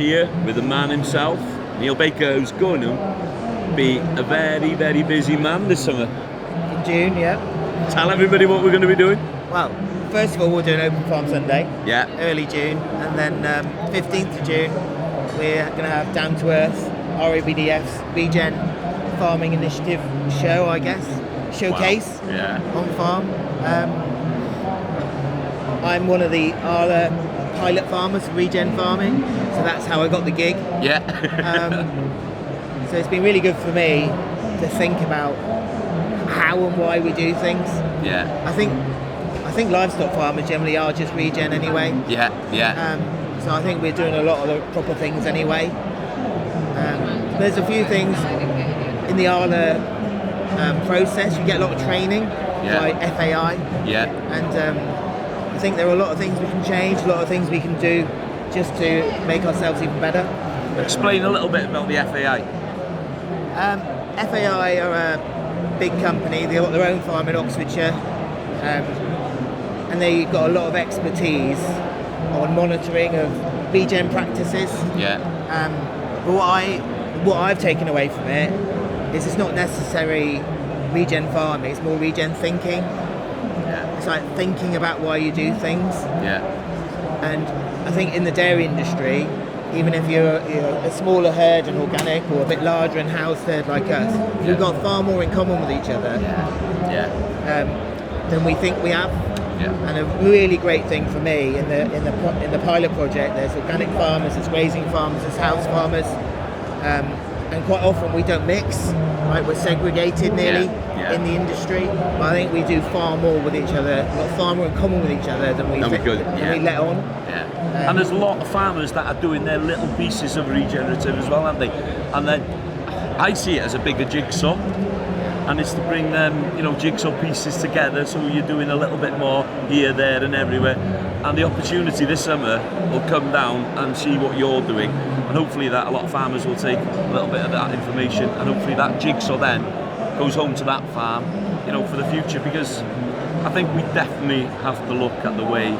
here with the man himself, Neil Baker, who's going to be a very, very busy man this summer. In June, yeah. Tell everybody what we're going to be doing. Well, first of all, we're doing Open Farm Sunday. Yeah. Early June, and then 15th of June, we're going to have Down to Earth, RABDF's Regen Farming Initiative show, I guess. Showcase. Wow. Yeah. On farm. I'm one of the Arla pilot farmers for Regen Farming, so that's how I got the gig. Yeah. So it's been really good for me to think about how and why we do things. Yeah. I think livestock farmers generally are just regen anyway. Yeah. Yeah. So I think we're doing a lot of the proper things anyway. There's a few things in the Arla process. You get a lot of training by FAI. Yeah. And I think there are a lot of things we can change, a lot of things we can do just to make ourselves even better. Explain a little bit about the FAI. FAI are a big company. They've got their own farm in Oxfordshire, and they've got a lot of expertise on monitoring of regen practices. Yeah. But what I've taken away from it is it's not necessarily regen farming, it's more regen thinking. Yeah. It's like thinking about why you do things. Yeah. And I think in the dairy industry, even if you're a smaller herd and organic or a bit larger and house herd like us, we've got far more in common with each other than we think we have. Yeah. And a really great thing for me in the pilot project, there's organic farmers, there's grazing farmers, there's house farmers, and quite often we don't mix. Right, we're segregated nearly in the industry. But I think we do far more with each other. We've got far more in common with each other than we let on. Yeah. And there's a lot of farmers that are doing their little pieces of regenerative as well, aren't they? And then I see it as a bigger jigsaw. And it's to bring them, jigsaw pieces together, so you're doing a little bit more here, there and everywhere. And the opportunity this summer will come down and see what you're doing, and hopefully that a lot of farmers will take a little bit of that information, and hopefully that jigsaw then goes home to that farm, for the future, because I think we definitely have to look at the way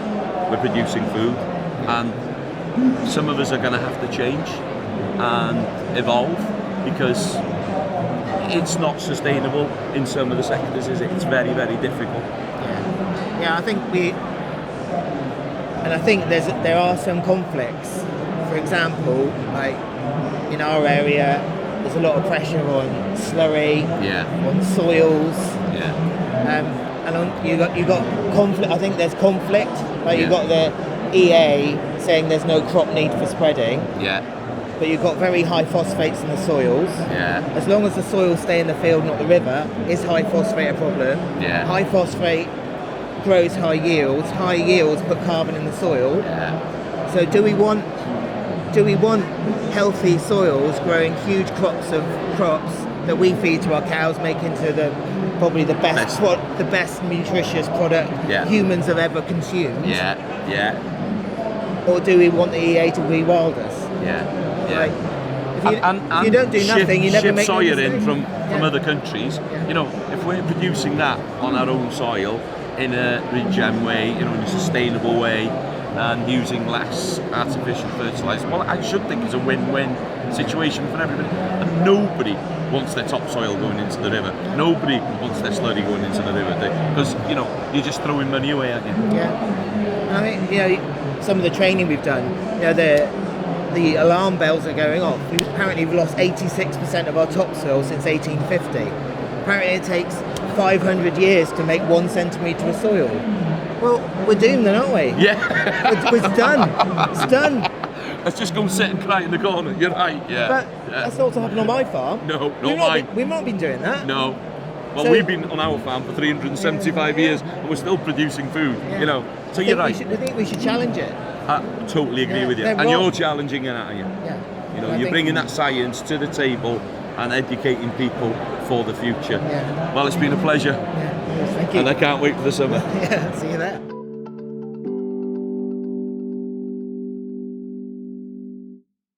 we're producing food, and some of us are going to have to change and evolve, because it's not sustainable in some of the sectors, is it? It's very, very difficult. Yeah, I think there are some conflicts. For example, like in our area, there's a lot of pressure on slurry, on soils, and you got conflict. I think there's conflict. Like you've got the EA saying there's no crop need for spreading. Yeah. But you've got very high phosphates in the soils. Yeah. As long as the soils stay in the field, not the river, is high phosphate a problem? Yeah. High phosphate grows high yields. High yields put carbon in the soil. Yeah. So do we want healthy soils growing huge crops that we feed to our cows, make into probably the best nutritious product humans have ever consumed? Yeah. Yeah. Or do we want the EA to rewild us? Yeah. Like, if you don't do nothing, you never make soya in from other countries. If we're producing that on our own soil in a regen way, in a sustainable way, and using less artificial fertilizer, well, I should think it's a win-win situation for everybody. And nobody wants their topsoil going into the river. Nobody wants their slurry going into the river, because you're just throwing money away, aren't you? Yeah. I mean, some of the training we've done, the alarm bells are going off. Apparently we've lost 86% of our topsoil since 1850. Apparently it takes 500 years to make 1 centimetre of soil. Well, we're doomed then, aren't we? Yeah. It's done. It's done. Let's just go and sit and cry in the corner. You're right, yeah. But that's not to happen on my farm. No, not mine. We've not been doing that. No. Well, we've been on our farm for 375 years and we're still producing food, So you're right. I think we should challenge it. I totally agree with you. And you're challenging it, aren't you? Yeah. You're bringing that science to the table and educating people for the future. Yeah. Well, it's been a pleasure. Yeah. Thank you. And I can't wait for the summer. Yeah, see you there.